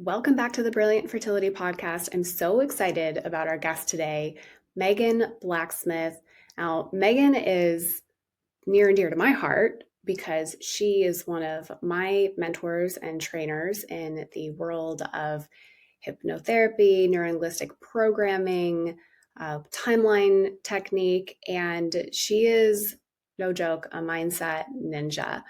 Welcome back to the Brilliant Fertility Podcast. I'm so excited about our guest today, Megan Blacksmith. Now, Megan is near and dear to my heart because she is one of my mentors and trainers in the world of hypnotherapy, neurolinguistic programming, timeline technique, and she is, no joke, a mindset ninja.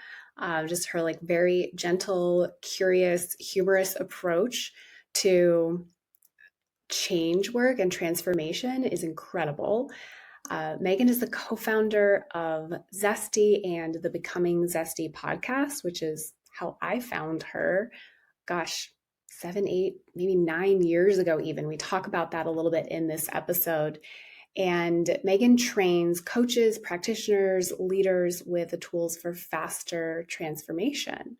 Just her very gentle, curious, humorous approach to change work and transformation is incredible. Megan is the co-founder of Zesty and the Becoming Zesty podcast, which is how I found her. Gosh, 7, 8, maybe 9 years ago even. We talk about that a little bit in this episode. And Megan trains coaches, practitioners, leaders with the tools for faster transformation.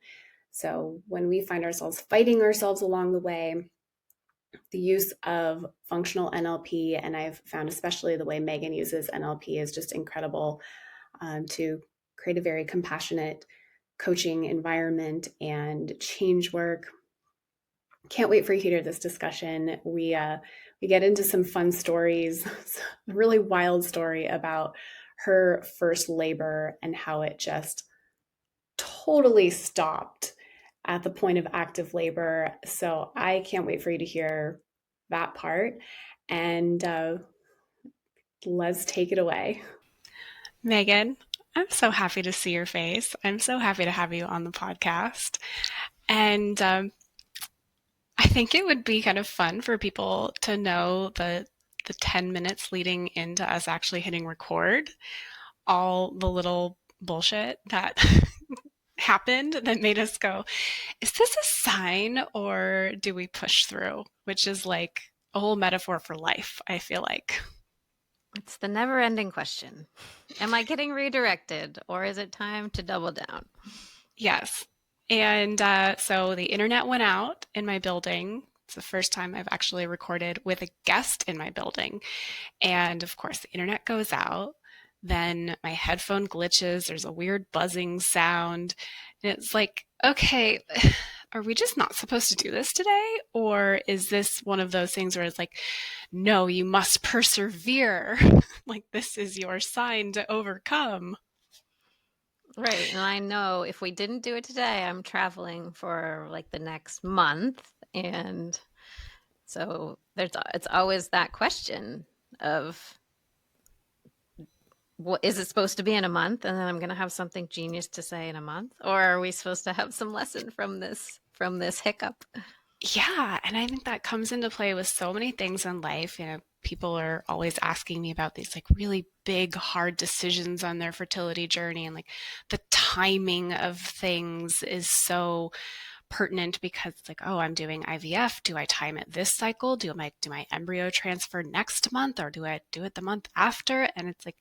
So when we find ourselves fighting ourselves along the way, the use of functional NLP, and I've found especially the way Megan uses NLP is just incredible to create a very compassionate coaching environment and change work. Can't wait for you to hear this discussion. We get into some fun stories, a really wild story about her first labor and how it just totally stopped at the point of active labor. So I can't wait for you to hear that part. And let's take it away. Megan, I'm so happy to see your face. I'm so happy to have you on the podcast. And I think it would be kind of fun for people to know the 10 minutes leading into us actually hitting record, all the little bullshit that happened that made us go, is this a sign or do we push through? Which is like a whole metaphor for life, I feel like. It's the never-ending question. Am I getting redirected or is it time to double down? Yes. And so the internet went out in my building. It's the first time I've actually recorded with a guest in my building. And of course, the internet goes out. Then my headphone glitches. There's a weird buzzing sound. And it's like, okay, are we just not supposed to do this today? Or is this one of those things where it's like, no, you must persevere. Like this is your sign to overcome. Right. And I know if we didn't do it today, I'm traveling for like the next month. And so it's always that question of, what is it supposed to be in a month? And then I'm going to have something genius to say in a month? Or are we supposed to have some lesson from this hiccup? Yeah. And I think that comes into play with so many things in life. You know, people are always asking me about these like really big, hard decisions on their fertility journey. And like the timing of things is so pertinent because it's like, oh, I'm doing IVF. Do I time it this cycle? Do my embryo transfer next month or do I do it the month after? And it's like,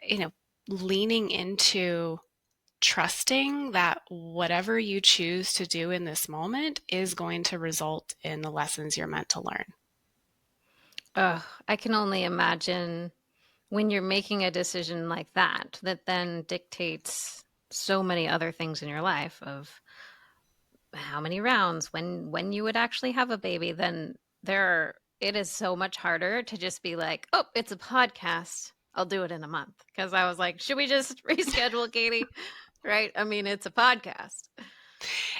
you know, leaning into trusting that whatever you choose to do in this moment is going to result in the lessons you're meant to learn. I can only imagine when you're making a decision like that then dictates so many other things in your life of how many rounds, when you would actually have a baby, then it is so much harder to just be like, oh, it's a podcast, I'll do it in a month. Because I was like, should we just reschedule, Katie? Right? I mean, it's a podcast.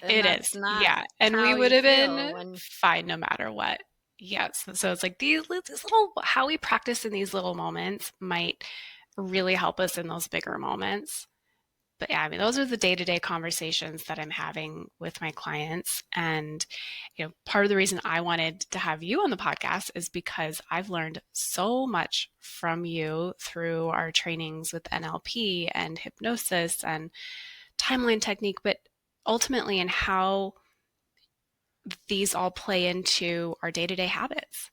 It is. Yeah. And we would have been fine no matter what. Yes. So it's like these little, how we practice in these little moments might really help us in those bigger moments. But yeah, I mean, those are the day-to-day conversations that I'm having with my clients. And, you know, part of the reason I wanted to have you on the podcast is because I've learned so much from you through our trainings with NLP and hypnosis and timeline technique, but ultimately in how these all play into our day-to-day habits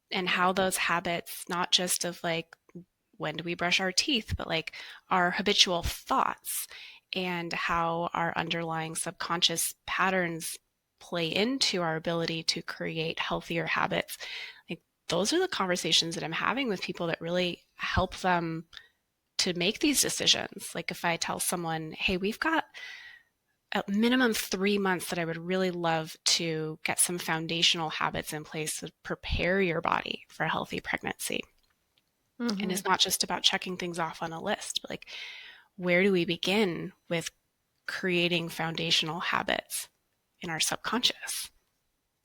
and how those habits, not just of like, when do we brush our teeth, but like our habitual thoughts and how our underlying subconscious patterns play into our ability to create healthier habits. Like those are the conversations that I'm having with people that really help them to make these decisions. Like if I tell someone, hey, we've got at minimum 3 months that I would really love to get some foundational habits in place to prepare your body for a healthy pregnancy. Mm-hmm. And it's not just about checking things off on a list, but like, where do we begin with creating foundational habits in our subconscious?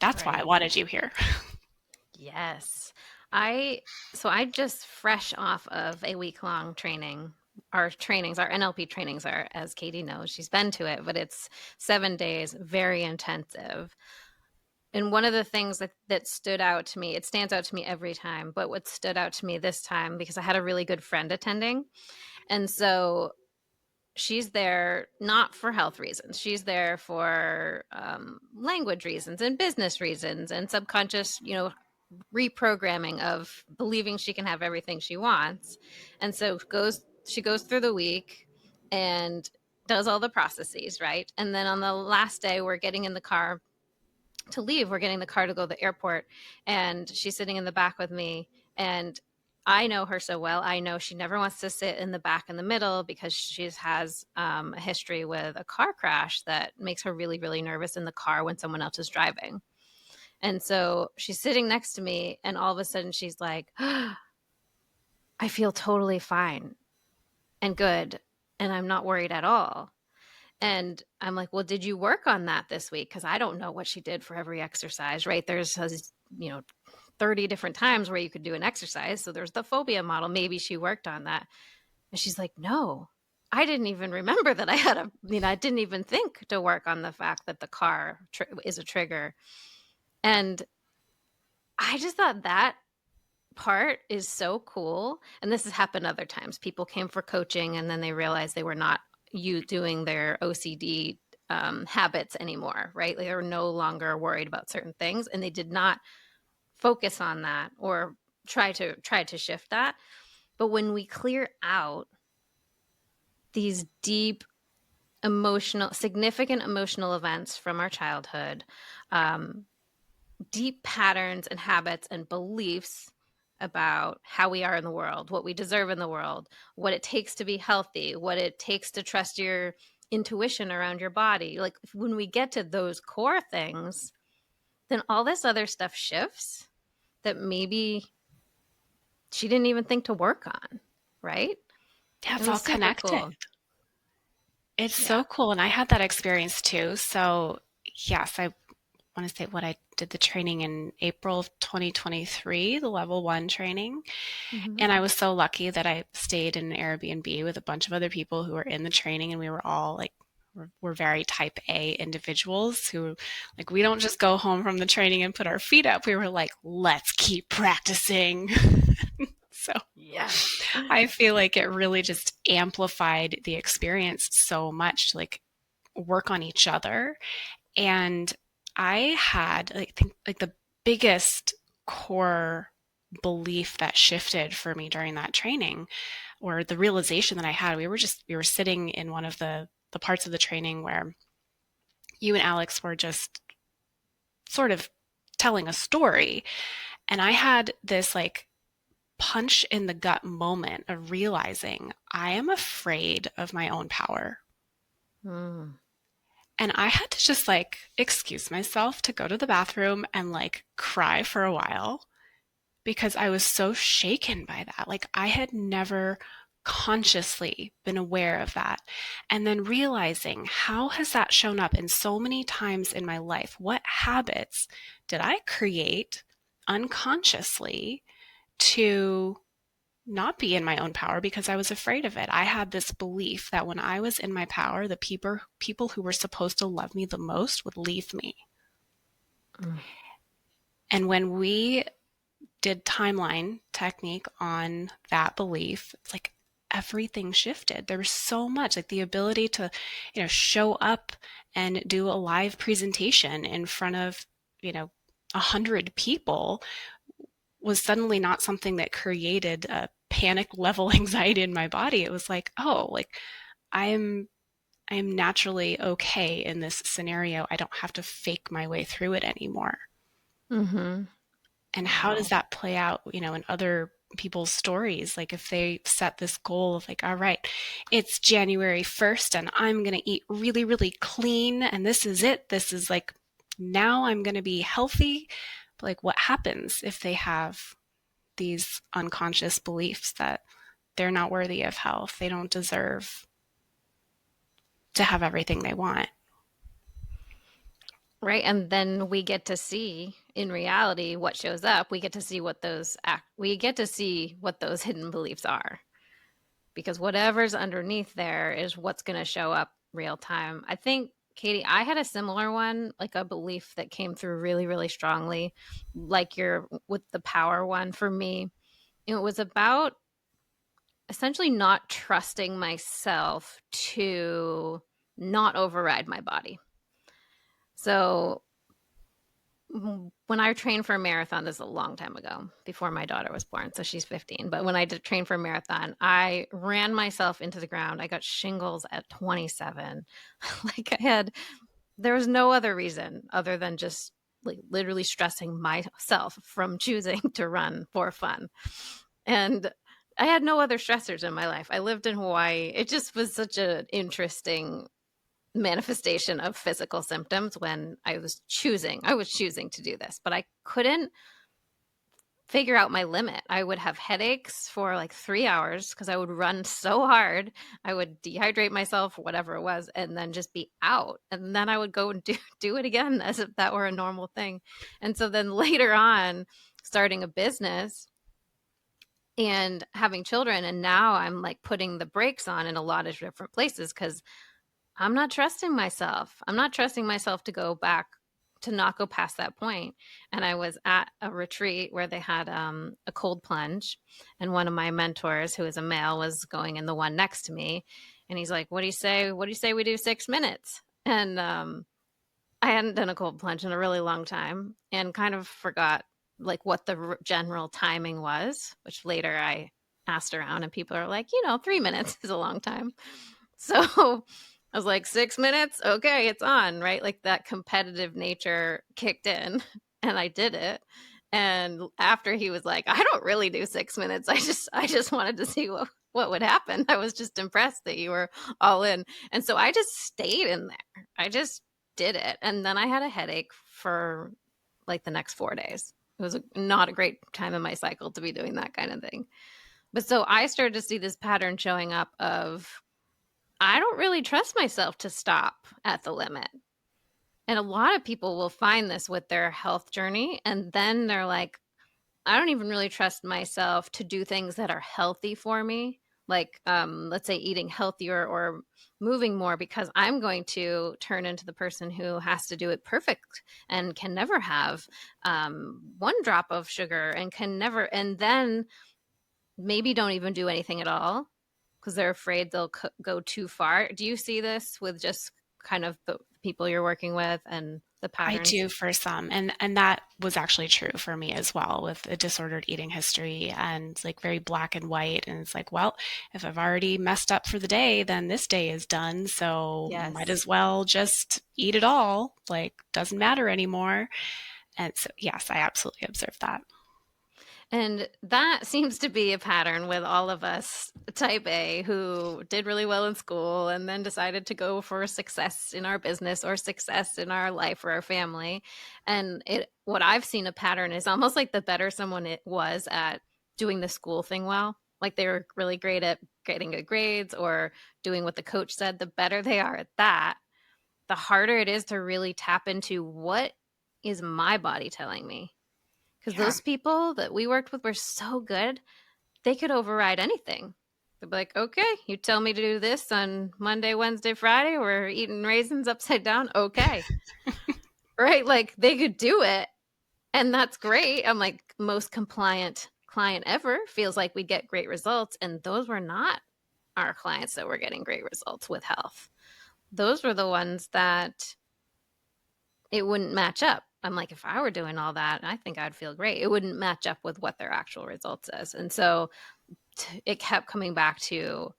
That's why I wanted you here. Yes. I just fresh off of a week-long training. Our NLP trainings are, as Katie knows, she's been to it, but it's 7 days, very intensive. And one of the things that stood out to me, it stands out to me every time, but what stood out to me this time, because I had a really good friend attending. And so she's there not for health reasons. She's there for language reasons and business reasons and subconscious, reprogramming of believing she can have everything she wants. And so she goes through the week and does all the processes, right? And then on the last day, we're getting in the car to leave. We're getting the car to go to the airport, and she's sitting in the back with me. And I know her so well. I know she never wants to sit in the back in the middle because she has a history with a car crash that makes her really, really nervous in the car when someone else is driving. And so she's sitting next to me, and all of a sudden she's like, I feel totally fine and good, and I'm not worried at all. And I'm like, well, did you work on that this week? Because I don't know what she did for every exercise, right? There's 30 different times where you could do an exercise. So there's the phobia model. Maybe she worked on that. And she's like, no, I didn't even remember that I didn't even think to work on the fact that the car is a trigger. And I just thought that part is so cool. And this has happened other times. People came for coaching and then they realized they were not doing their OCD habits anymore, right? They were no longer worried about certain things, and they did not focus on that or try to shift that. But when we clear out these deep significant emotional events from our childhood, deep patterns and habits and beliefs about how we are in the world, what we deserve in the world, what it takes to be healthy, what it takes to trust your intuition around your body. Like when we get to those core things, then all this other stuff shifts that maybe she didn't even think to work on, right? Yeah, it's all connected. Cool. It's so cool. And I had that experience too. So yes, I want to say I did the training in April of 2023, the level 1 training. Mm-hmm. And I was so lucky that I stayed in an Airbnb with a bunch of other people who were in the training, and we were all like, we're very type A individuals who, like, we don't just go home from the training and put our feet up. We were like, let's keep practicing. So yeah, I feel like it really just amplified the experience so much to like work on each other. And I had, I think, like the biggest core belief that shifted for me during that training, or the realization that I had. We were sitting in one of the parts of the training where you and Alex were just sort of telling a story. And I had this like punch in the gut moment of realizing I am afraid of my own power. Mm. And I had to just like excuse myself to go to the bathroom and like cry for a while because I was so shaken by that. Like I had never consciously been aware of that. And then realizing, how has that shown up in so many times in my life? What habits did I create unconsciously to not be in my own power because I was afraid of it? I had this belief that when I was in my power, the people who were supposed to love me the most would leave me. Mm. And when we did timeline technique on that belief, it's like everything shifted. There was so much, like the ability to, show up and do a live presentation in front of, 100 people was suddenly not something that created a panic level anxiety in my body. It was like, oh, like I am naturally okay in this scenario. I don't have to fake my way through it anymore. Mm-hmm. And how does that play out, in other people's stories. Like if they set this goal of like, all right, it's January 1st and I'm going to eat really, really clean. And this is it. This is like, now I'm going to be healthy. But like what happens if they have these unconscious beliefs that they're not worthy of health? They don't deserve to have everything they want. Right. And then we get to see in reality what shows up. We get to see what those hidden beliefs are, because whatever's underneath there is what's going to show up real time. I think, Katie, I had a similar one, like a belief that came through really, really strongly, like you're with the power one. For me, it was about essentially not trusting myself to not override my body. So when I trained for a marathon, this is a long time ago, before my daughter was born, so she's 15. But when I did train for a marathon, I ran myself into the ground. I got shingles at 27. There was no other reason other than just like literally stressing myself from choosing to run for fun. And I had no other stressors in my life. I lived in Hawaii. It just was such an interesting manifestation of physical symptoms when I was choosing to do this, but I couldn't figure out my limit. I would have headaches for like 3 hours because I would run so hard. I would dehydrate myself, whatever it was, and then just be out. And then I would go and do it again as if that were a normal thing. And so then later on, starting a business and having children, and now I'm like putting the brakes on in a lot of different places because I'm not trusting myself. I'm not trusting myself to go back, to not go past that point. And I was at a retreat where they had a cold plunge. And one of my mentors, who is a male, was going in the one next to me. And he's like, what do you say? What do you say we do 6 minutes? And I hadn't done a cold plunge in a really long time and kind of forgot like what the general timing was, which later I asked around and people are like, 3 minutes is a long time. So I was like, 6 minutes? Okay, it's on, right? Like that competitive nature kicked in and I did it. And after he was like, I don't really do 6 minutes. I just wanted to see what would happen. I was just impressed that you were all in. And so I just stayed in there. I just did it. And then I had a headache for like the next 4 days. It was not a great time in my cycle to be doing that kind of thing. But so I started to see this pattern showing up of, I don't really trust myself to stop at the limit. And a lot of people will find this with their health journey. And then they're like, I don't even really trust myself to do things that are healthy for me. Like, let's say eating healthier or moving more, because I'm going to turn into the person who has to do it perfect and can never have 1 drop of sugar and and then maybe don't even do anything at all because they're afraid they'll go too far. Do you see this with just kind of the people you're working with and the patterns? I do for some. And that was actually true for me as well, with a disordered eating history and like very black and white. And it's like, well, if I've already messed up for the day, then this day is done. So might as well just eat it all. Like, doesn't matter anymore. And so, yes, I absolutely observed that. And that seems to be a pattern with all of us type A who did really well in school and then decided to go for success in our business or success in our life or our family. And what I've seen a pattern is almost like the better someone was at doing the school thing well, like they were really great at getting good grades or doing what the coach said, the better they are at that, the harder it is to really tap into what is my body telling me. Because those people that we worked with were so good, they could override anything. They'd be like, okay, you tell me to do this on Monday, Wednesday, Friday, we're eating raisins upside down. Okay. Right? Like they could do it. And that's great. I'm like, most compliant client ever, feels like we get great results. And those were not our clients that were getting great results with health. Those were the ones that it wouldn't match up. I'm like, if I were doing all that, I think I'd feel great. It wouldn't match up with what their actual results is. And so it kept coming back to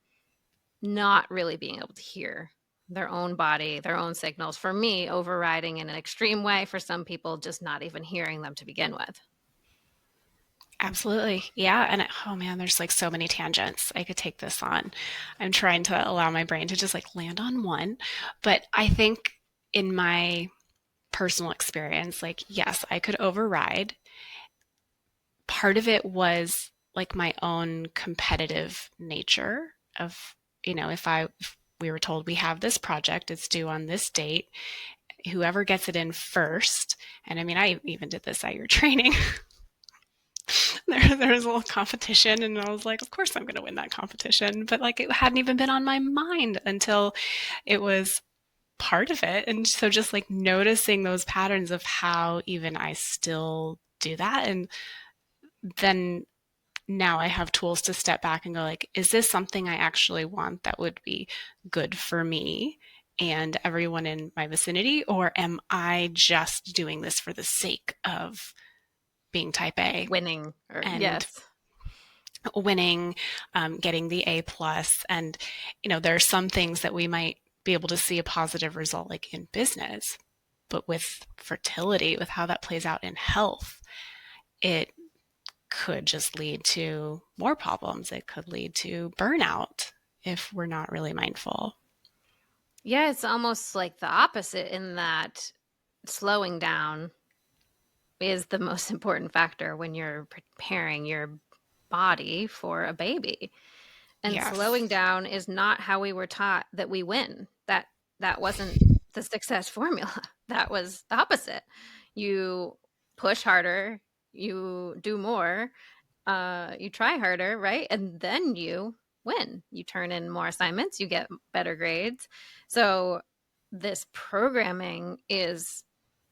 not really being able to hear their own body, their own signals. For me, overriding in an extreme way. For some people, just not even hearing them to begin with. Absolutely. Yeah. And oh man, there's like so many tangents I could take this on. I'm trying to allow my brain to just like land on one. But I think in my personal experience, like, yes, I could override. Part of it was like my own competitive nature of, if we were told we have this project, it's due on this date, whoever gets it in first. And I mean, I even did this at your training. There was a little competition, and I was like, of course I'm going to win that competition. But like, it hadn't even been on my mind until it was part of it. And so just like noticing those patterns of how even I still do that. And then now I have tools to step back and go like, is this something I actually want that would be good for me and everyone in my vicinity? Or am I just doing this for the sake of being type A? Winning. And yes. Winning, getting the A plus. And, there are some things that we might be able to see a positive result like in business, but with fertility, with how that plays out in health, it could just lead to more problems. It could lead to burnout if we're not really mindful. Yeah, it's almost like the opposite in that slowing down is the most important factor when you're preparing your body for a baby. And Yes. Slowing down is not how we were taught that we win. That wasn't the success formula. That was the opposite. You push harder, you do more, you try harder, right? And then you win. You turn in more assignments, you get better grades. So this programming is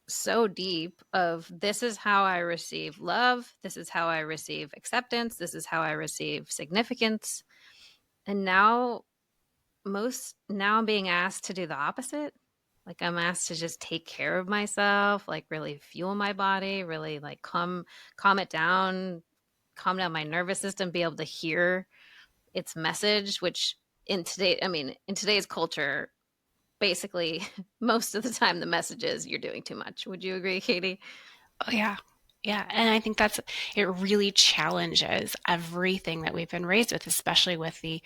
so deep of this is how I receive love, this is how I receive acceptance, this is how I receive significance. And now I'm being asked to do the opposite. Like I'm asked to just take care of myself, like really fuel my body, really like calm it down, calm down my nervous system, be able to hear its message, which in today's culture, basically most of the time the message is you're doing too much. Would you agree, Katie? Oh yeah. Yeah. And I think it really challenges everything that we've been raised with, especially with the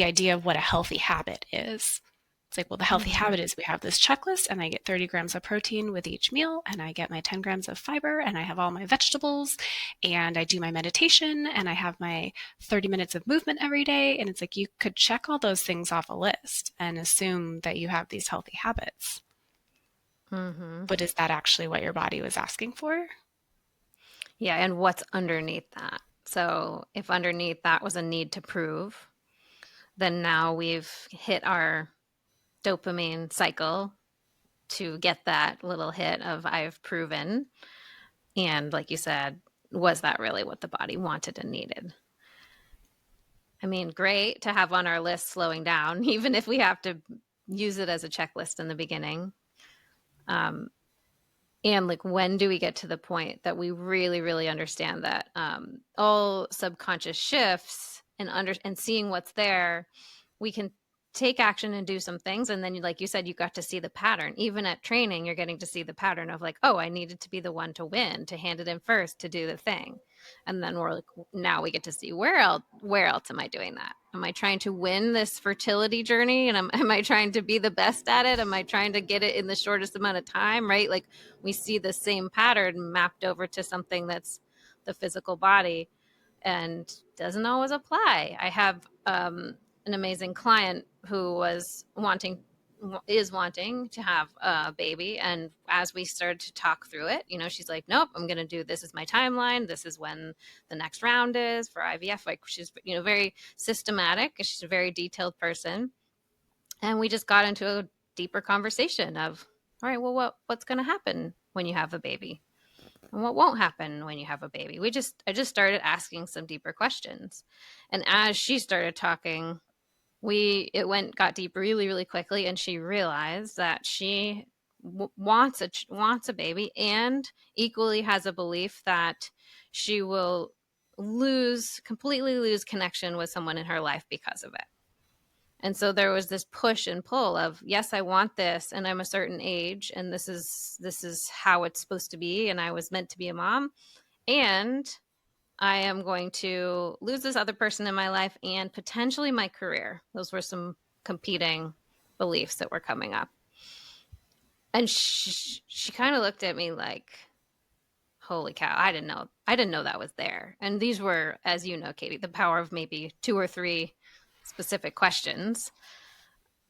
idea of what a healthy habit is. It's like, well, the healthy habit is we have this checklist and I get 30 grams of protein with each meal and I get my 10 grams of fiber and I have all my vegetables and I do my meditation and I have my 30 minutes of movement every day. And it's like, you could check all those things off a list and assume that you have these healthy habits. Mm-hmm. But is that actually what your body was asking for? Yeah. And what's underneath that? So if underneath that was a need to prove, then now we've hit our dopamine cycle to get that little hit of I've proven. And like you said, was that really what the body wanted and needed? I mean, great to have on our list slowing down, even if we have to use it as a checklist in the beginning. And like, when do we get to the point that we really, really understand that all subconscious shifts and seeing what's there, we can take action and do some things. And then, like you said, you got to see the pattern. Even at training, you're getting to see the pattern of like, oh, I needed to be the one to win, to hand it in first, to do the thing. And then we're like, now we get to see where else am I doing that? Am I trying to win this fertility journey? And am I trying to be the best at it? Am I trying to get it in the shortest amount of time? Right? Like we see the same pattern mapped over to something that's the physical body and doesn't always apply. I have an amazing client who is wanting to have a baby, and as we started to talk through it, she's like, nope, I'm gonna do this is my timeline, this is when the next round is for IVF. Like she's very systematic, she's a very detailed person, and we just got into a deeper conversation of, all right, well, what's gonna happen when you have a baby and what won't happen when you have a baby. I just started asking some deeper questions, and as she started talking, it got deep really, really quickly, and she realized that she wants a baby, and equally has a belief that she will completely lose connection with someone in her life because of it. And so there was this push and pull of, yes, I want this, and I'm a certain age, and this is how it's supposed to be, and I was meant to be a mom. and I am going to lose this other person in my life and potentially my career. Those were some competing beliefs that were coming up. And she kind of looked at me like, holy cow, I didn't know that was there. And these were, as you know, Katie, the power of maybe 2 or 3 specific questions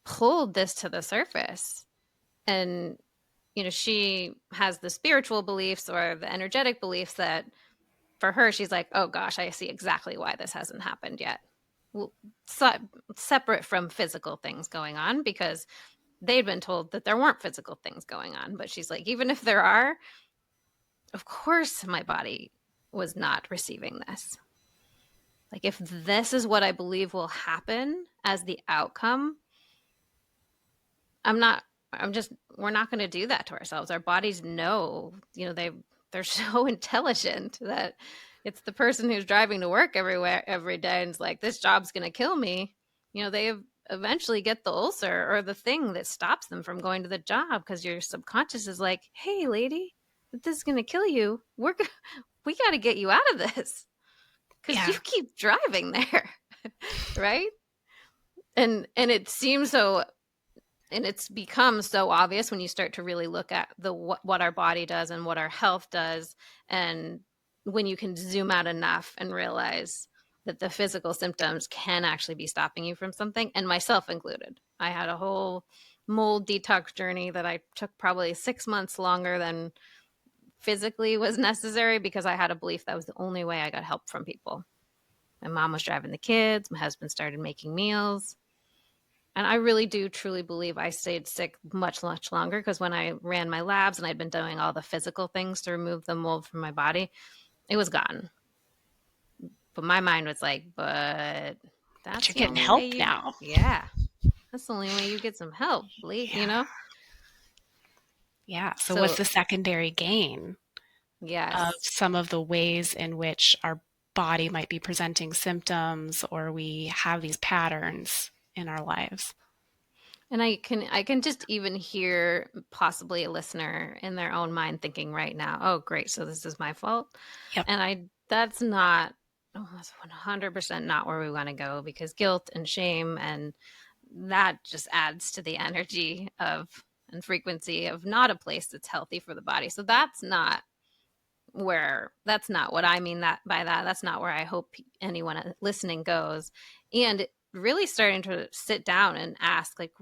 pulled this to the surface. And, you know, she has the spiritual beliefs or the energetic beliefs that for her, she's like, oh gosh, I see exactly why this hasn't happened yet. Well, separate from physical things going on, because they'd been told that there weren't physical things going on. But she's like, even if there are, of course my body was not receiving this. Like, if this is what I believe will happen as the outcome, we're not going to do that to ourselves. Our bodies know, you know, they're so intelligent that it's the person who's driving to work every day and is like, this job's going to kill me. You know, they eventually get the ulcer or the thing that stops them from going to the job, because your subconscious is like, hey, lady, this is going to kill you. We got to get you out of this because you keep driving there. Right. And it seems so, and it's become so obvious when you start to really look at what our body does and what our health does. And when you can zoom out enough and realize that the physical symptoms can actually be stopping you from something, and myself included. I had a whole mold detox journey that I took probably 6 months longer than physically was necessary, because I had a belief that was the only way I got help from people. My mom was driving the kids. My husband started making meals. And I really do truly believe I stayed sick much, much longer, because when I ran my labs and I'd been doing all the physical things to remove the mold from my body, it was gone. But my mind was like, but you're getting help now. Yeah. That's the only way you get some help, you know? Yeah. So what's the secondary gain of some of the ways in which our body might be presenting symptoms, or we have these patterns in our lives? And I can just even hear possibly a listener in their own mind thinking right now, oh, great, so this is my fault. Yep. And that's not, that's 100% not where we want to go, because guilt and shame, and that just adds to the energy of and frequency of not a place that's healthy for the body. So that's not what I mean by that. That's not where I hope anyone listening goes. And really starting to sit down and ask, like,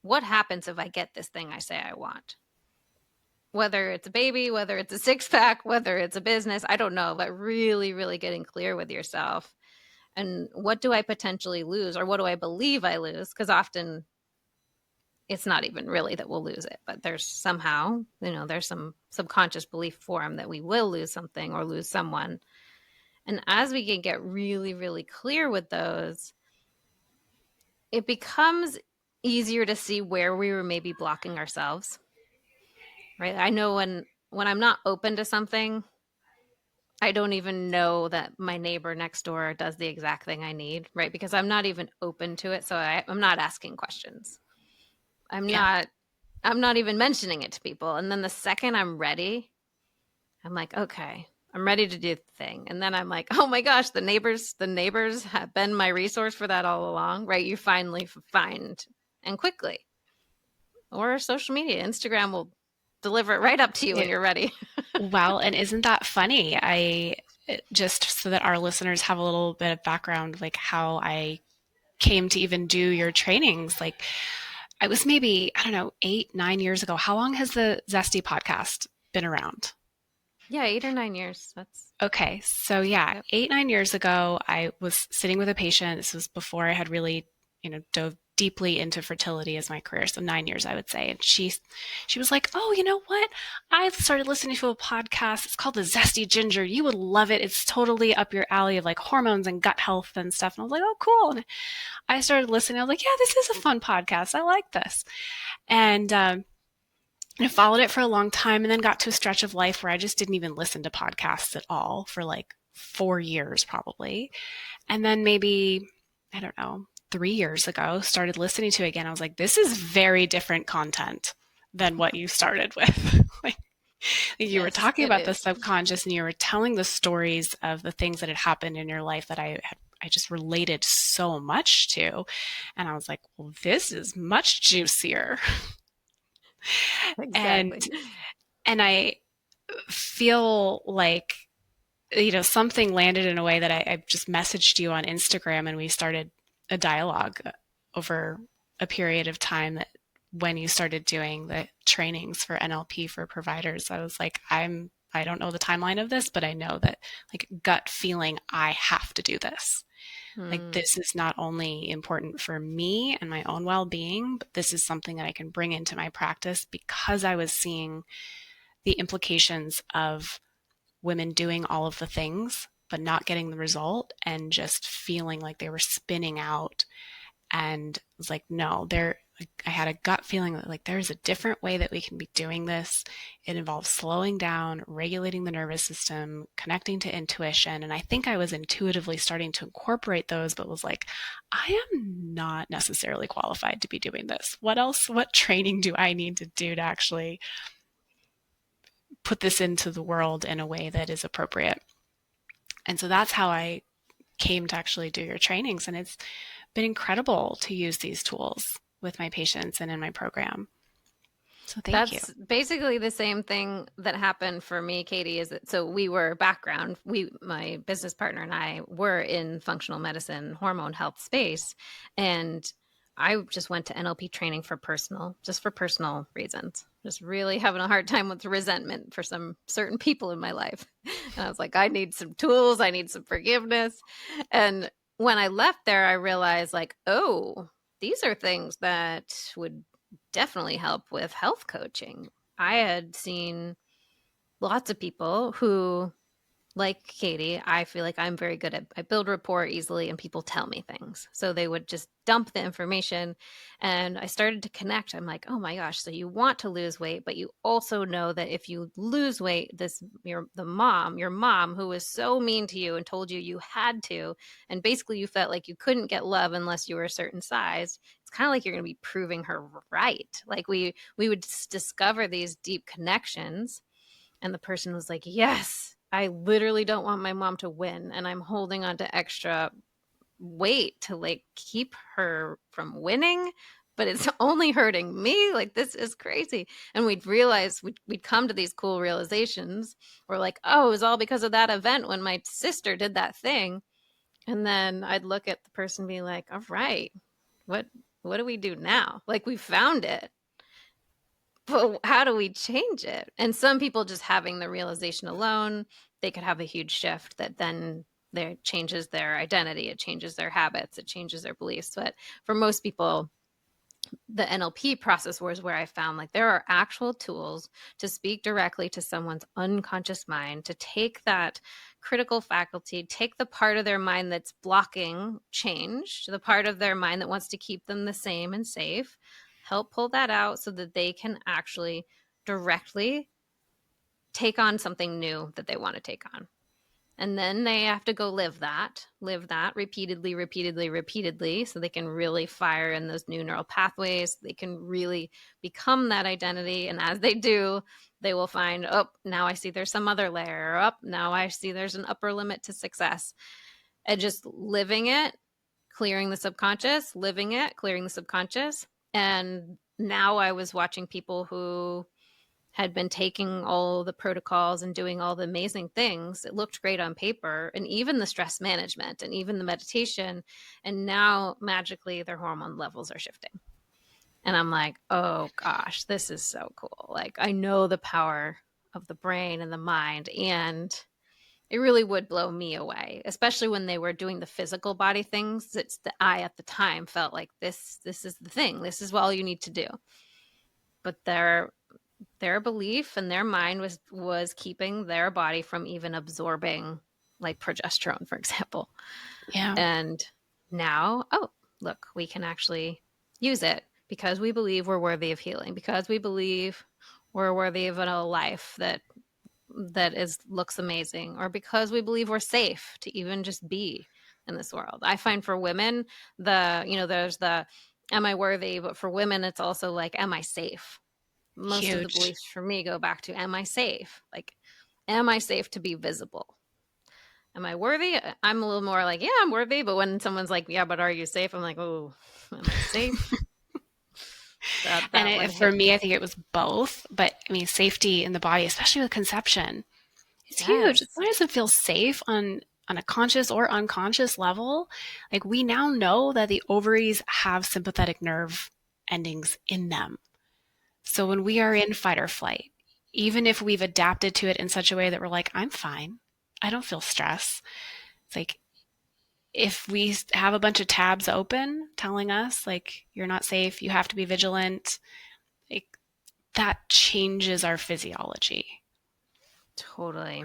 what happens if I get this thing I say I want? Whether it's a baby, whether it's a 6-pack, whether it's a business, I don't know, but really, really getting clear with yourself. And what do I potentially lose, or what do I believe I lose? Because often it's not even really that we'll lose it, but there's somehow, you know, there's some subconscious belief form that we will lose something or lose someone. And as we can get really, really clear with those, it becomes easier to see where we were maybe blocking ourselves, right? I know when I'm not open to something, I don't even know that my neighbor next door does the exact thing I need, right? Because I'm not even open to it. So I'm not asking questions. I'm not even mentioning it to people. And then the second I'm ready, I'm like, okay, I'm ready to do the thing. And then I'm like, oh my gosh, the neighbors have been my resource for that all along, right? You finally find, and quickly. Or social media, Instagram will deliver it right up to you when you're ready. Well, and isn't that funny? I just, so that our listeners have a little bit of background, like how I came to even do your trainings, like I was maybe, 8, 9 years ago. How long has the Zesty podcast been around? Yeah, 8 or 9 years. That's okay. So 8, 9 years ago, I was sitting with a patient. This was before I had really, dove deeply into fertility as my career. So 9 years, I would say. And she was like, oh, you know what? I started listening to a podcast. It's called The Zesty Ginger. You would love it. It's totally up your alley of like hormones and gut health and stuff. And I was like, oh, cool. And I started listening. I was like, yeah, this is a fun podcast. I like this. And I followed it for a long time, and then got to a stretch of life where I just didn't even listen to podcasts at all for like 4 years probably. And then maybe, 3 years ago, started listening to it again. I was like, this is very different content than what you started with. You were talking about the subconscious, and you were telling the stories of the things that had happened in your life that I just related so much to. And I was like, well, this is much juicier. Exactly. And I feel like, something landed in a way that I just messaged you on Instagram, and we started a dialogue over a period of time that when you started doing the trainings for NLP for providers, I was like, I don't know the timeline of this, but I know that, like, gut feeling, I have to do this. Like, this is not only important for me and my own well-being, but this is something that I can bring into my practice, because I was seeing the implications of women doing all of the things but not getting the result, and just feeling like they were spinning out. And I was like, no, I had a gut feeling that, like, there's a different way that we can be doing this. It involves slowing down, regulating the nervous system, connecting to intuition. And I think I was intuitively starting to incorporate those, but was like, I am not necessarily qualified to be doing this. What training do I need to do to actually put this into the world in a way that is appropriate? And so that's how I came to actually do your trainings. And it's been incredible to use these tools with my patients and in my program. So thank you. That's basically the same thing that happened for me, Katie. So we were my business partner and I were in functional medicine, hormone health space. And I just went to NLP training for personal reasons. Just really having a hard time with resentment for some certain people in my life. And I was like, I need some tools. I need some forgiveness. And when I left there, I realized, like, oh, these are things that would definitely help with health coaching. I had seen lots of people who, like Katie, I feel like I'm very good I build rapport easily, and people tell me things. So they would just dump the information, and I started to connect. I'm like, oh my gosh, so you want to lose weight, but you also know that if you lose weight, your mom who was so mean to you and told you had to, and basically you felt like you couldn't get love unless you were a certain size. It's kind of like you're going to be proving her right. Like we would discover these deep connections, and the person was like, yes, I literally don't want my mom to win, and I'm holding on to extra weight to, like, keep her from winning, but it's only hurting me. Like, this is crazy. And we'd realize, we'd come to these cool realizations. We're like, oh, it was all because of that event when my sister did that thing. And then I'd look at the person and be like, all right, what do we do now? Like, we found it, but how do we change it? And some people, just having the realization alone, they could have a huge shift that then there changes their identity, it changes their habits, it changes their beliefs. But for most people, the NLP process was where I found, like, there are actual tools to speak directly to someone's unconscious mind, to take that critical faculty, take the part of their mind that's blocking change, the part of their mind that wants to keep them the same and safe, help pull that out so that they can actually directly take on something new that they want to take on. And then they have to go live that repeatedly, so they can really fire in those new neural pathways. They can really become that identity. And as they do, they will find, oh, now I see there's some other layer. Up, now I see there's an upper limit to success. And just living it, clearing the subconscious, living it, clearing the subconscious. And now I was watching people who had been taking all the protocols and doing all the amazing things. It looked great on paper, and even the stress management and even the meditation. And now magically their hormone levels are shifting. And I'm like, oh gosh, this is so cool. Like, I know the power of the brain and the mind, and it really would blow me away, especially when they were doing the physical body things. It's that I, at the time, felt like this is the thing. This is all you need to do. But their belief and their mind was keeping their body from even absorbing, like, progesterone, for example. Yeah. And now, oh, look, we can actually use it because we believe we're worthy of healing, because we believe we're worthy of a life that looks amazing, or because we believe we're safe to even just be in this world. I find for women, there's the, am I worthy? But for women, it's also like, am I safe? most of the beliefs for me go back to, am I safe? Like, am I safe to be visible? Am I worthy? I'm a little more like, yeah, I'm worthy. But when someone's like, yeah, but are you safe? I'm like, oh, am I safe? For me, I think it was both. But I mean, safety in the body, especially with conception, it's huge. Why does it feel safe on a conscious or unconscious level? Like, we now know that the ovaries have sympathetic nerve endings in them. So when we are in fight or flight, even if we've adapted to it in such a way that we're like, I'm fine, I don't feel stress. It's like, if we have a bunch of tabs open telling us, like, you're not safe, you have to be vigilant, like, that changes our physiology. Totally.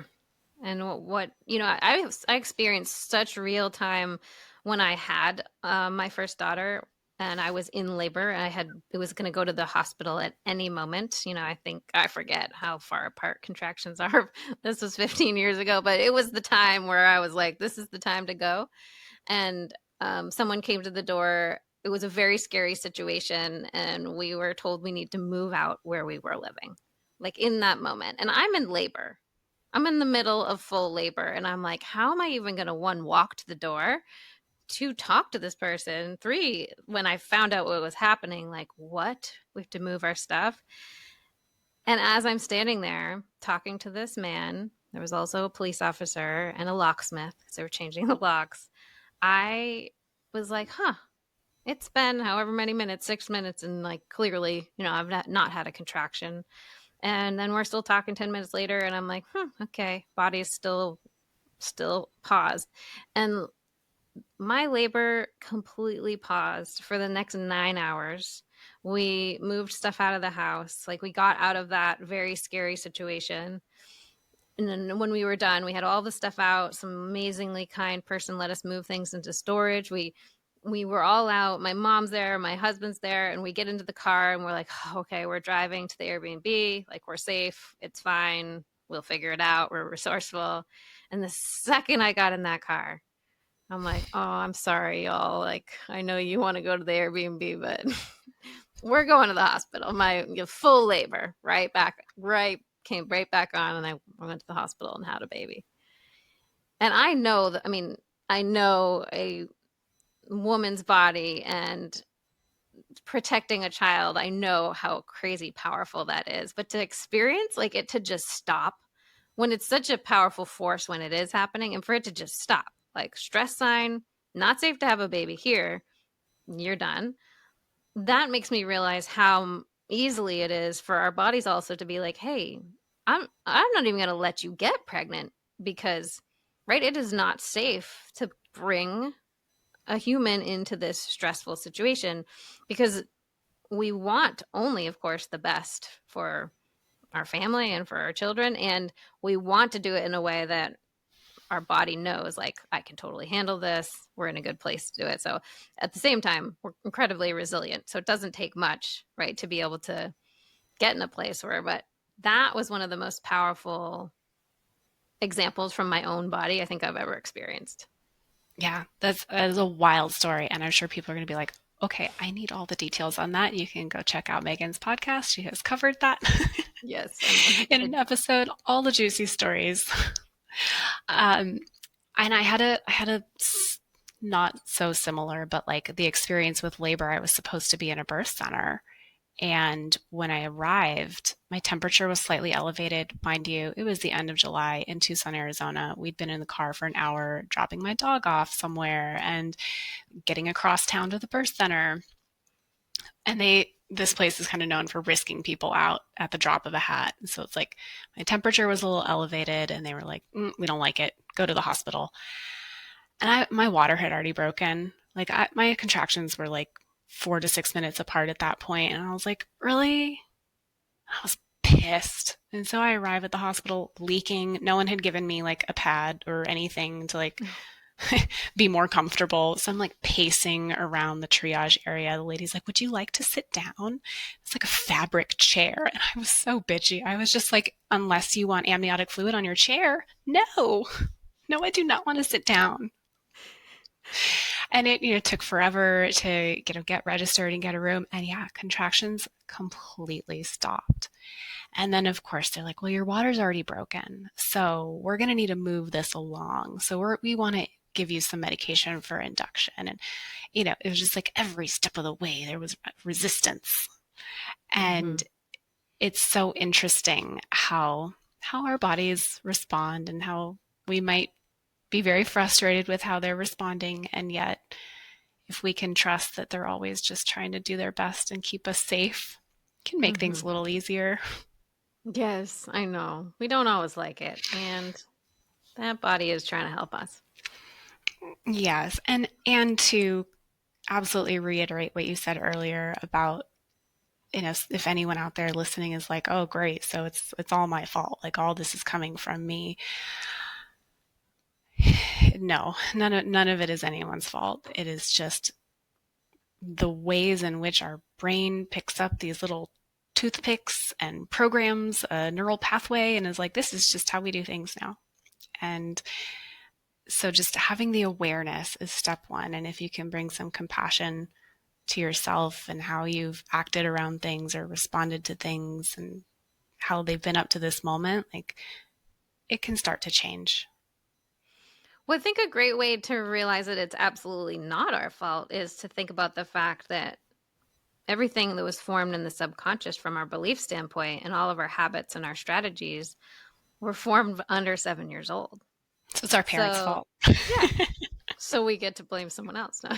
And what I experienced such real time when I had my first daughter and I was in labor. It was going to go to the hospital at any moment. I forget how far apart contractions are. This was 15 years ago, but it was the time where I was like, this is the time to go. And someone came to the door. It was a very scary situation. And we were told we need to move out where we were living, like in that moment. And I'm in labor. I'm in the middle of full labor. And I'm like, how am I even going to, 1, walk to the door, 2, talk to this person, 3, when I found out what was happening, like, what? We have to move our stuff. And as I'm standing there talking to this man, there was also a police officer and a locksmith because they were changing the locks. I was like, it's been however many minutes, 6 minutes. And like, clearly, I've not had a contraction. And then we're still talking 10 minutes later. And I'm like, okay, body is still paused. And my labor completely paused for the next 9 hours. We moved stuff out of the house. Like, we got out of that very scary situation. And then when we were done, we had all the stuff out. Some amazingly kind person let us move things into storage. We were all out. My mom's there, my husband's there, and we get into the car and we're like, okay, we're driving to the Airbnb. Like, we're safe. It's fine. We'll figure it out. We're resourceful. And the second I got in that car, I'm like, oh, I'm sorry, y'all. Like, I know you want to go to the Airbnb, but we're going to the hospital. My full labor, came right back on, and I went to the hospital and had a baby. And I know that, I know a woman's body and protecting a child. I know how crazy powerful that is. But to experience, like, it to just stop when it's such a powerful force when it is happening, and for it to just stop, like, stress sign, not safe to have a baby here, you're done. That makes me realize how easily it is for our bodies also to be like, hey, I'm not even going to let you get pregnant because, right, it is not safe to bring a human into this stressful situation, because we want only, of course, the best for our family and for our children. And we want to do it in a way that our body knows, like, I can totally handle this. We're in a good place to do it. So at the same time, we're incredibly resilient. So it doesn't take much, right, to be able to get in a place where, but that was one of the most powerful examples from my own body I think I've ever experienced. Yeah, that is a wild story. And I'm sure people are going to be like, okay, I need all the details on that. You can go check out Megan's podcast. She has covered that. Yes. In an episode, all the juicy stories. And I had a not so similar, but like the experience with labor. I was supposed to be in a birth center. And when I arrived, my temperature was slightly elevated. Mind you, it was the end of July in Tucson, Arizona. We'd been in the car for an hour, dropping my dog off somewhere and getting across town to the birth center. And this place is kind of known for risking people out at the drop of a hat. And so it's like my temperature was a little elevated and they were like, we don't like it. Go to the hospital. And my water had already broken. Like my contractions were like 4 to 6 minutes apart at that point. And I was like, really? I was pissed. And so I arrived at the hospital leaking. No one had given me like a pad or anything to like be more comfortable. So I'm like pacing around the triage area. The lady's like, would you like to sit down? It's like a fabric chair. And I was so bitchy. I was just like, unless you want amniotic fluid on your chair, no, I do not want to sit down. And it took forever to get registered and get a room. And yeah, contractions completely stopped. And then of course they're like, well, your water's already broken, so we're going to need to move this along. So we want to give you some medication for induction. And it was just like every step of the way there was resistance. And it's so interesting how our bodies respond, and how we might be very frustrated with how they're responding. And yet, if we can trust that they're always just trying to do their best and keep us safe, it can make things a little easier. Yes, I know. We don't always like it. And that body is trying to help us. Yes. And to absolutely reiterate what you said earlier about, if anyone out there listening is like, oh, great, so it's all my fault, like all this is coming from me. No, none of it is anyone's fault. It is just the ways in which our brain picks up these little toothpicks and programs a neural pathway and is like, this is just how we do things now. And so just having the awareness is step one. And if you can bring some compassion to yourself and how you've acted around things or responded to things and how they've been up to this moment, like, it can start to change. Well, I think a great way to realize that it's absolutely not our fault is to think about the fact that everything that was formed in the subconscious from our belief standpoint and all of our habits and our strategies were formed under 7 years old. So it's our parents' fault. Yeah. So we get to blame someone else now.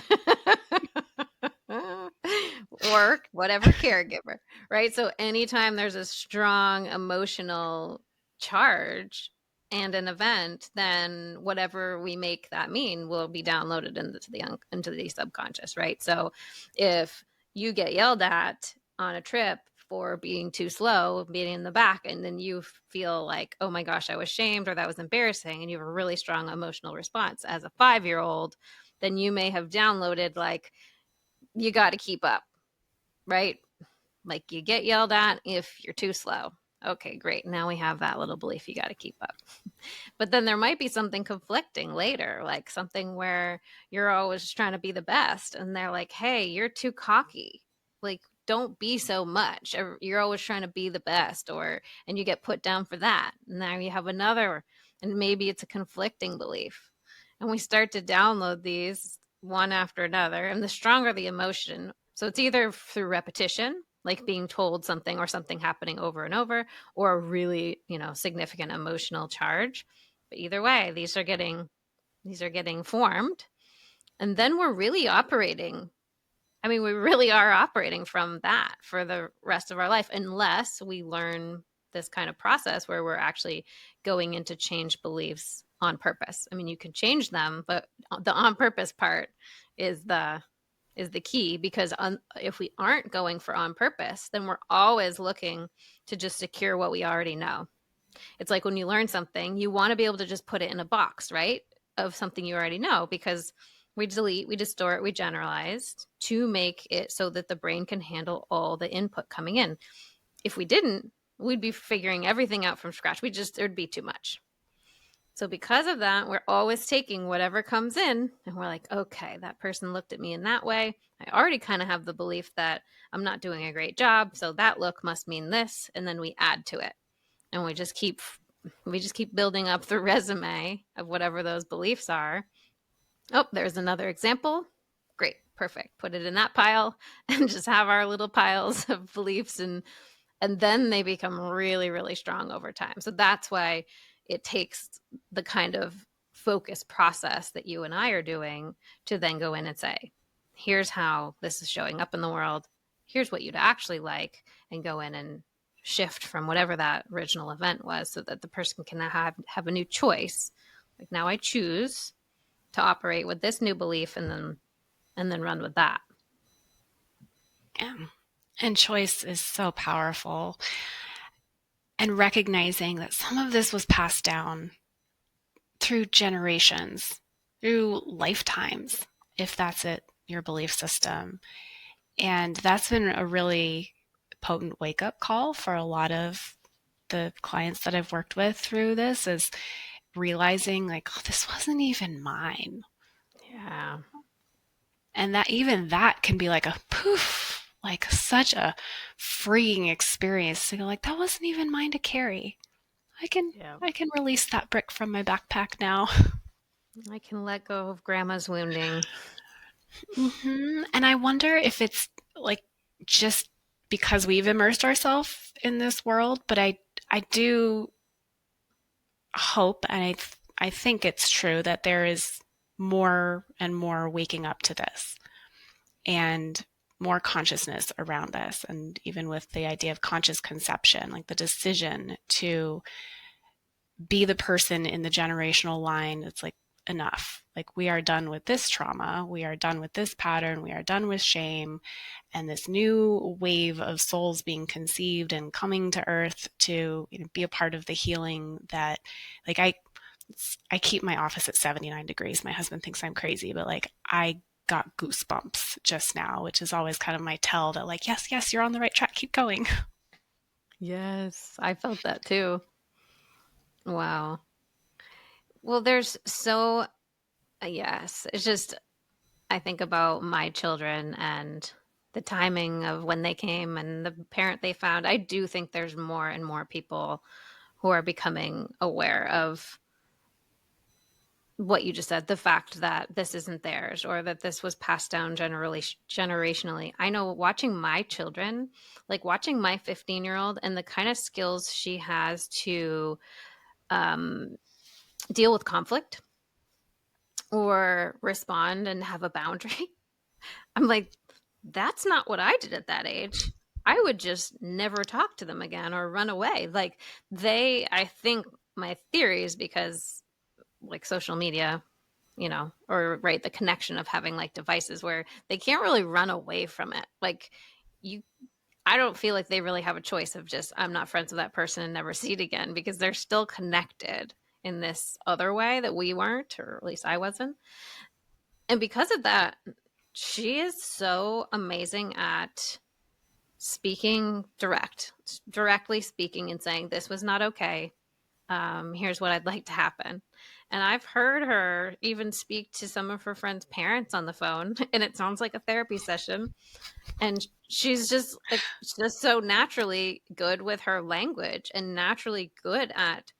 Or whatever caregiver, right? So anytime there's a strong emotional charge and an event, then whatever we make that mean will be downloaded into the subconscious, right? So if you get yelled at on a trip for being too slow, being in the back, and then you feel like, oh my gosh, I was shamed, or that was embarrassing, and you have a really strong emotional response as a 5-year-old, then you may have downloaded like, you got to keep up, right? Like, you get yelled at if you're too slow. Okay, great. Now we have that little belief you got to keep up. But then there might be something conflicting later, like something where you're always trying to be the best. And they're like, hey, you're too cocky. Like, don't be so much. You're always trying to be the best, and you get put down for that. And now you have another, and maybe it's a conflicting belief. And we start to download these one after another. And the stronger the emotion, so it's either through repetition, like being told something or something happening over and over, or a really, significant emotional charge. But either way, these are getting formed. And then we're really operating. I mean, we really are operating from that for the rest of our life, unless we learn this kind of process where we're actually going into change beliefs on purpose. I mean, you can change them, but the on purpose part is the key, because if we aren't going for on purpose, then we're always looking to just secure what we already know. It's like when you learn something, you want to be able to just put it in a box, right? Of something you already know, because we delete, we distort, we generalize to make it so that the brain can handle all the input coming in. If we didn't, we'd be figuring everything out from scratch. There'd be too much. So because of that, we're always taking whatever comes in, and we're like, okay, that person looked at me in that way. I already kind of have the belief that I'm not doing a great job, so that look must mean this, and then we add to it. And we just keep building up the resume of whatever those beliefs are. Oh, there's another example. Great, perfect. Put it in that pile and just have our little piles of beliefs, and then they become really, really strong over time. So that's why it takes the kind of focus process that you and I are doing to then go in and say, here's how this is showing up in the world. Here's what you'd actually like, and go in and shift from whatever that original event was, so that the person can have a new choice. Like, now I choose to operate with this new belief, and then run with that. Yeah. And choice is so powerful. And recognizing that some of this was passed down through generations, through lifetimes, if that's your belief system. And that's been a really potent wake-up call for a lot of the clients that I've worked with through this, is realizing like, oh, this wasn't even mine. Yeah. And that can be like a poof, like such a freeing experience to go like, that wasn't even mine to carry. I can release that brick from my backpack now. I can let go of grandma's wounding. Mm-hmm. And I wonder if it's like just because we've immersed ourselves in this world, but I do hope, and I think it's true, that there is more and more waking up to this and more consciousness around this. And even with the idea of conscious conception, like the decision to be the person in the generational line, it's like, enough. Like, we are done with this trauma. We are done with this pattern. We are done with shame. And this new wave of souls being conceived and coming to earth to, be a part of the healing that, like, I keep my office at 79 degrees. My husband thinks I'm crazy, but like, I got goosebumps just now, which is always kind of my tell that like, yes, you're on the right track. Keep going. Yes, I felt that too. Wow. Well, there's so, yes, it's just, I think about my children and the timing of when they came and the parent they found. I do think there's more and more people who are becoming aware of what you just said, the fact that this isn't theirs or that this was passed down generationally. I know watching my children, like watching my 15-year-old and the kind of skills she has to deal with conflict or respond and have a boundary. I'm like, that's not what I did at that age. I would just never talk to them again or run away. Like I think my theory is because like social media, or right, the connection of having like devices where they can't really run away from it. Like I don't feel like they really have a choice of just, I'm not friends with that person and never see it again, because they're still connected in this other way that we weren't, or at least I wasn't. And because of that, she is so amazing at speaking directly speaking and saying, this was not okay. Here's what I'd like to happen. And I've heard her even speak to some of her friends' parents on the phone, and it sounds like a therapy session. And she's just so naturally good with her language and naturally good at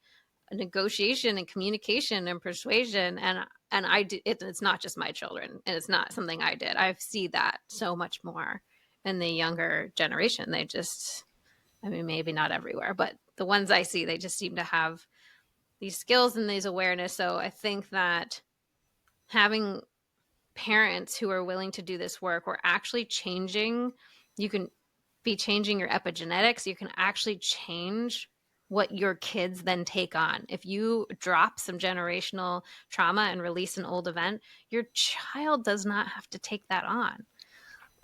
negotiation and communication and persuasion. And it's not just my children, and it's not something I did. I see that so much more in the younger generation. They just, maybe not everywhere, but the ones I see, they just seem to have these skills and these awareness. So I think that having parents who are willing to do this work, or actually you can be changing your epigenetics. You can actually change what your kids then take on. If you drop some generational trauma and release an old event, your child does not have to take that on.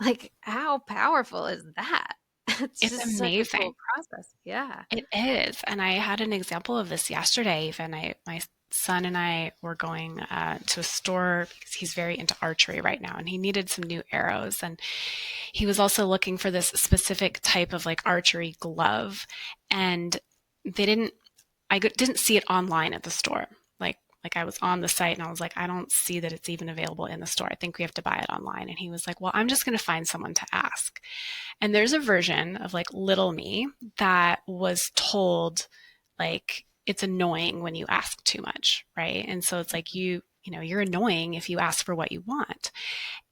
Like, how powerful is that? It's just amazing. Such a cool process. Yeah, it is. And I had an example of this yesterday. Even my son and I were going to a store because he's very into archery right now, and he needed some new arrows. And he was also looking for this specific type of like archery glove, and I didn't see it online at the store. Like I was on the site and I was like, I don't see that it's even available in the store. I think we have to buy it online. And he was like, well, I'm just going to find someone to ask. And there's a version of like little me that was told like, it's annoying when you ask too much, right? And so it's like you're annoying if you ask for what you want.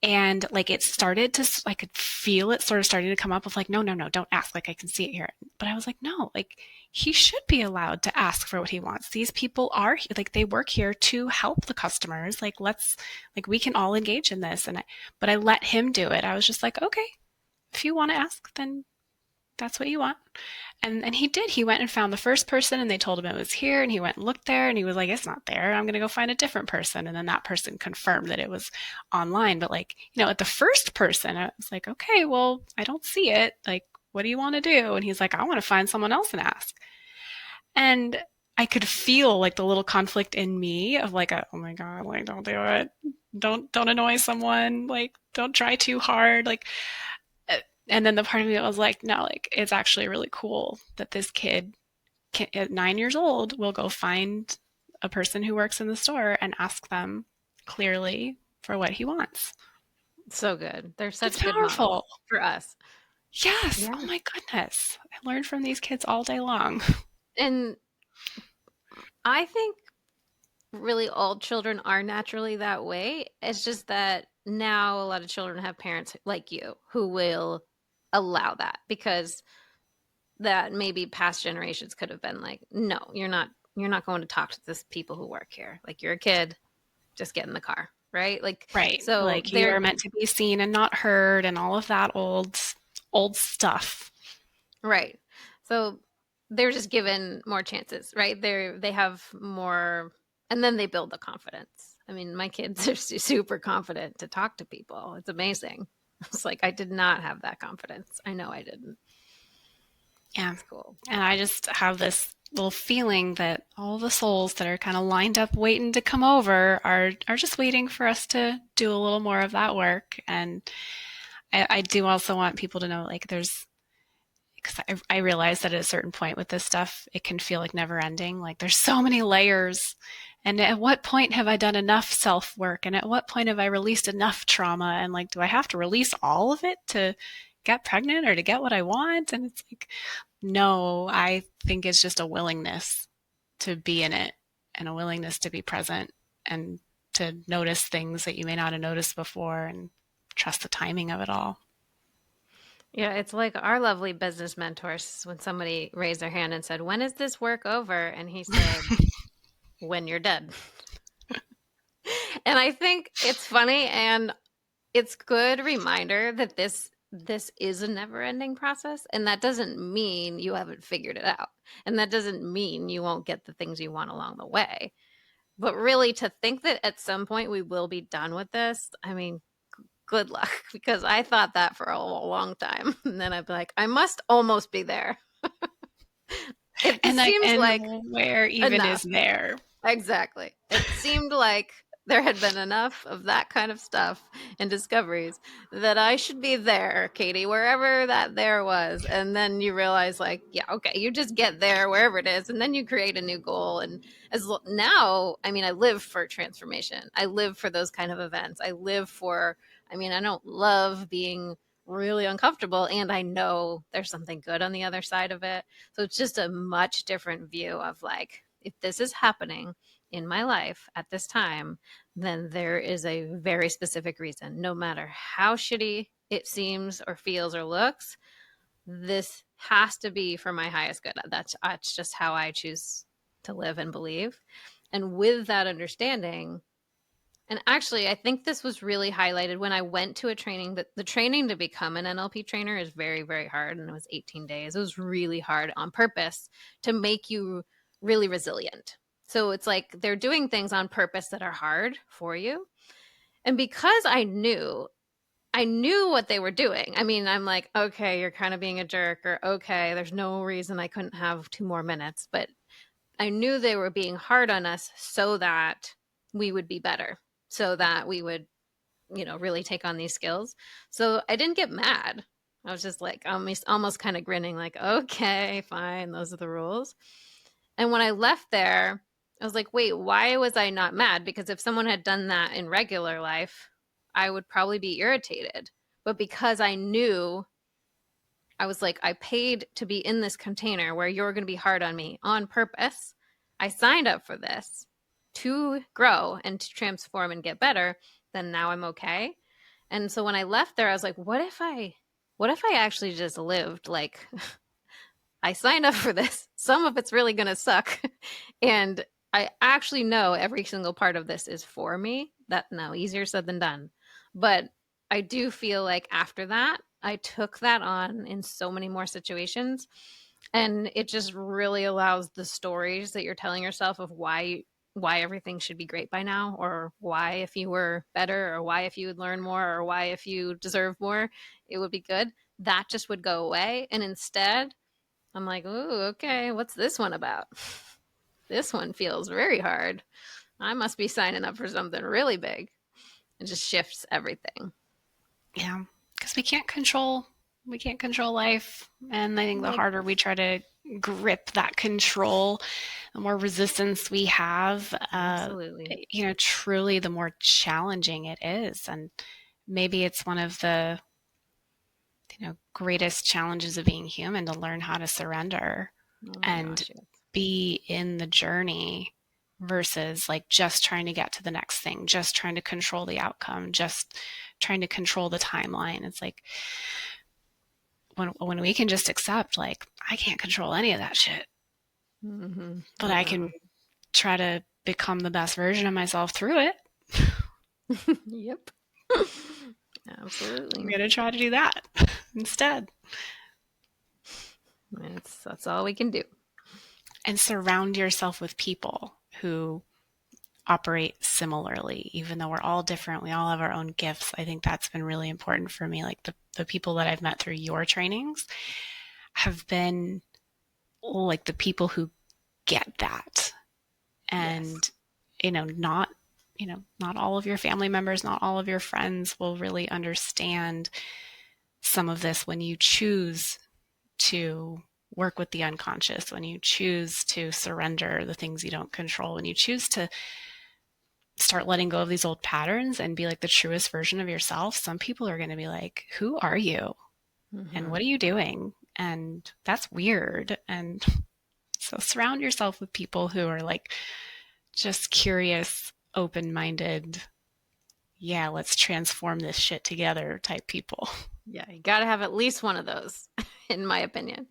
And like it started to, I could feel it sort of starting to come up of like, no, don't ask. Like I can see it here. But I was like, no, like he should be allowed to ask for what he wants. These people are like, they work here to help the customers. Like we can all engage in this. But I let him do it. I was just like, okay, if you want to ask, then that's what you want. And he did. He went and found the first person, and they told him it was here, and he went and looked there, and he was like, it's not there. I'm going to go find a different person. And then that person confirmed that it was online. But like, at the first person, I was like, okay, well, I don't see it. Like, what do you want to do? And he's like, I want to find someone else and ask. And I could feel like the little conflict in me of like, oh my God, like, don't do it. Don't annoy someone. Like, don't try too hard. Like, and then the part of me that was like, no, like it's actually really cool that this kid at 9 years old will go find a person who works in the store and ask them clearly for what he wants. So good. They're such It's good powerful models for us. Yes. Yeah. Oh my goodness. I learn from these kids all day long. And I think really all children are naturally that way. It's just that now a lot of children have parents like you who will allow that, because that maybe past generations could have been like, no, you're not going to talk to this people who work here. Like, you're a kid, just get in the car, right? Like, right. So like you're meant to be seen and not heard and all of that old stuff. Right. So they're just given more chances, right? They have more, and then they build the confidence. I mean, my kids are super confident to talk to people. It's amazing. It's like, I did not have that confidence. I know I didn't. Yeah. It's cool. And I just have this little feeling that all the souls that are kind of lined up waiting to come over are just waiting for us to do a little more of that work. And I do also want people to know, like, because I realize that at a certain point with this stuff, it can feel like never ending. Like, there's so many layers. And at what point have I done enough self-work? And at what point have I released enough trauma? And like, do I have to release all of it to get pregnant or to get what I want? And it's like, no, I think it's just a willingness to be in it and a willingness to be present and to notice things that you may not have noticed before and trust the timing of it all. Yeah, it's like our lovely business mentors, when somebody raised their hand and said, "When is this work over?" And he said, "When you're dead." And I think it's funny, and it's good reminder that this is a never-ending process, and that doesn't mean you haven't figured it out, and that doesn't mean you won't get the things you want along the way. But really, to think that at some point we will be done with this, I mean, good luck, because I thought that for a long time, and then I'd be like, I must almost be there. It seems like where even enough. Is there? Exactly. It seemed like there had been enough of that kind of stuff and discoveries that I should be there, Katie, wherever that there was. And then you realize, like, yeah, okay, you just get there wherever it is, and then you create a new goal. And now, I mean, I live for transformation. I live for those kind of events. I live for, I mean, I don't love being really uncomfortable, and I know there's something good on the other side of it. So it's just a much different view of, like, if this is happening in my life at this time, then there is a very specific reason. No matter how shitty it seems or feels or looks, this has to be for my highest good. That's just how I choose to live and believe. And with that understanding, and actually, I think this was really highlighted when I went to a training. That the training to become an NLP trainer is very, very hard. And it was 18 days. It was really hard on purpose to make you really resilient. So it's like they're doing things on purpose that are hard for you. And because I knew what they were doing. I mean, I'm like, okay, you're kind of being a jerk, or okay, there's no reason I couldn't have 2 more minutes. But I knew they were being hard on us so that we would be better, so that we would, really take on these skills. So I didn't get mad. I was just like, almost kind of grinning, like, okay, fine, those are the rules. And when I left there, I was like, wait, why was I not mad? Because if someone had done that in regular life, I would probably be irritated. But because I knew, I was like, I paid to be in this container where you're going to be hard on me on purpose. I signed up for this to grow and to transform and get better. Then now I'm okay. And so when I left there, I was like, what if I actually just lived like I signed up for this? Some of it's really going to suck. And I actually know every single part of this is for me. That now easier said than done. But I do feel like after that, I took that on in so many more situations. And it just really allows the stories that you're telling yourself of why everything should be great by now, or why if you were better, or why if you would learn more, or why if you deserve more, it would be good. That just would go away. And instead, I'm like, ooh, okay, what's this one about? This one feels very hard. I must be signing up for something really big. It just shifts everything. Yeah, because we can't control life. And I think the harder we try to grip, that control, the more resistance we have, Absolutely. Truly the more challenging it is. And maybe it's one of the, greatest challenges of being human, to learn how to surrender be in the journey versus like just trying to get to the next thing, just trying to control the outcome, just trying to control the timeline. It's like when we can just accept, like, I can't control any of that shit, but I can try to become the best version of myself through it. Yep. Absolutely. I'm going to try to do that instead. That's all we can do. And surround yourself with people who operate similarly, even though we're all different. We all have our own gifts. I think that's been really important for me. Like the people that I've met through your trainings have been like the people who get that. And, not all of your family members, not all of your friends will really understand some of this when you choose to work with the unconscious, when you choose to surrender the things you don't control, when you choose to start letting go of these old patterns and be like the truest version of yourself. Some people are going to be like, who are you? And what are you doing? And that's weird. And so surround yourself with people who are like just curious, open-minded, let's transform this shit together type people. Yeah, you got to have at least one of those, in my opinion.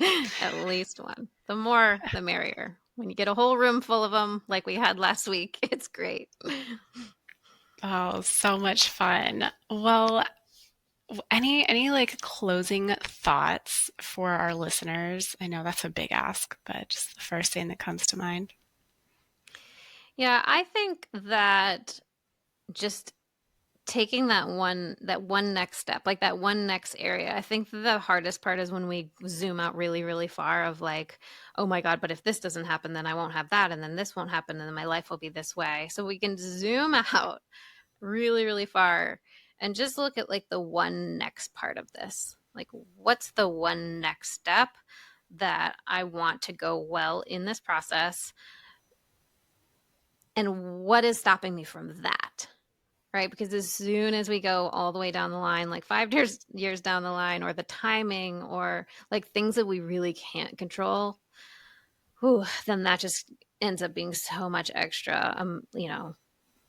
At least one. The more, the merrier. When you get a whole room full of them, like we had last week, it's great. Oh, so much fun. Well, any like closing thoughts for our listeners? I know that's a big ask, but just the first thing that comes to mind. Yeah, I think that just taking that one next step, like that one next area. I think the hardest part is when we zoom out really, really far of like, oh my God, but if this doesn't happen, then I won't have that. And then this won't happen. And then my life will be this way. So we can zoom out really, really far and just look at like the one next part of this. Like, what's the one next step that I want to go well in this process? And what is stopping me from that? Right? Because as soon as we go all the way down the line, like 5 years down the line, or the timing, or like things that we really can't control, then that just ends up being so much extra,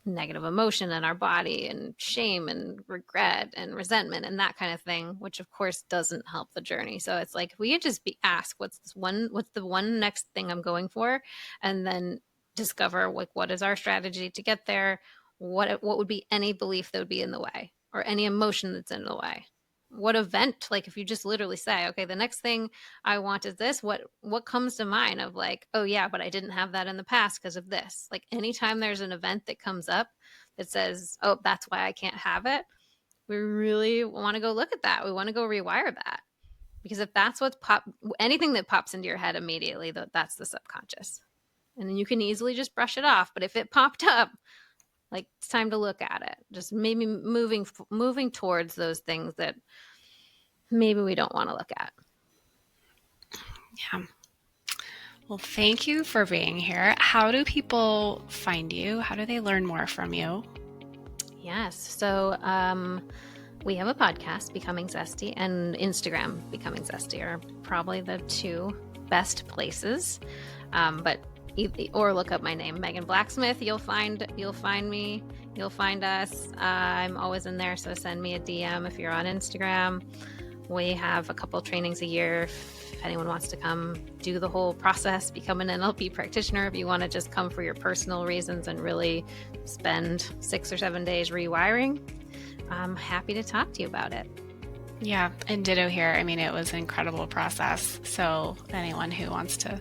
negative emotion in our body, and shame and regret and resentment and that kind of thing, which of course doesn't help the journey. So it's like, we could just be asked, what's the one next thing I'm going for? And then discover like, what is our strategy to get there? What would be any belief that would be in the way, or any emotion that's in the way? What event, like if you just literally say, okay, the next thing I want is this, what comes to mind of like, oh yeah, but I didn't have that in the past because of this. Like anytime there's an event that comes up that says, oh, that's why I can't have it, we really want to go look at that. We want to go rewire that. Because if that's anything that pops into your head immediately, that's the subconscious. And then you can easily just brush it off. But if it popped up, like, it's time to look at it. Just maybe moving towards those things that maybe we don't want to look at. Yeah. Well, thank you for being here. How do people find you? How do they learn more from you? Yes. So we have a podcast, Becoming Zesty, and Instagram, Becoming Zesty, are probably the two best places. Or look up my name, Megan Blacksmith. You'll find me. You'll find us. I'm always in there, so send me a DM if you're on Instagram. We have a couple trainings a year. If anyone wants to come do the whole process, become an NLP practitioner, if you want to just come for your personal reasons and really spend 6 or 7 days rewiring, I'm happy to talk to you about it. Yeah, and ditto here. I mean, it was an incredible process. So anyone who wants to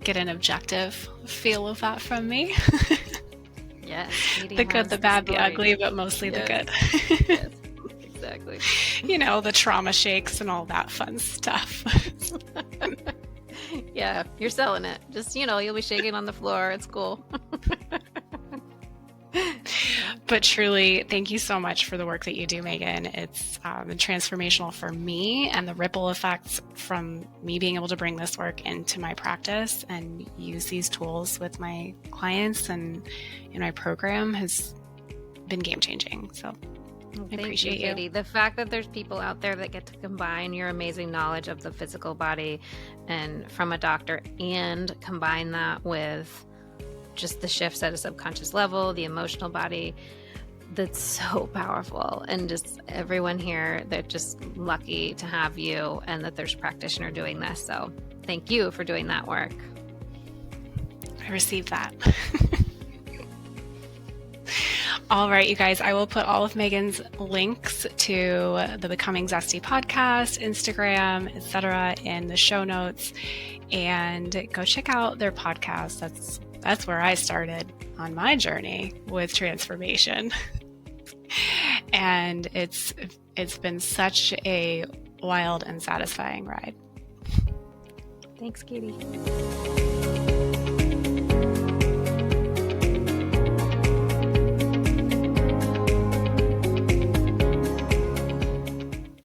get an objective feel of that from me. Yes. The good, the bad, the ugly, but mostly the good. Yes, exactly. The trauma shakes and all that fun stuff. Yeah, you're selling it. Just, you'll be shaking on the floor. It's cool. But truly, thank you so much for the work that you do, Megan. It's been transformational for me, and the ripple effects from me being able to bring this work into my practice and use these tools with my clients and in my program has been game-changing. So I appreciate you, Katie. The fact that there's people out there that get to combine your amazing knowledge of the physical body and from a doctor and combine that with just the shifts at a subconscious level, the emotional body, that's so powerful. And just everyone here, they're just lucky to have you and that there's a practitioner doing this. So thank you for doing that work. I received that. All right, you guys, I will put all of Megan's links to the Becoming Zesty podcast, Instagram, etc. in the show notes, and go check out their podcast. That's where I started on my journey with transformation. And it's been such a wild and satisfying ride. Thanks, Katie.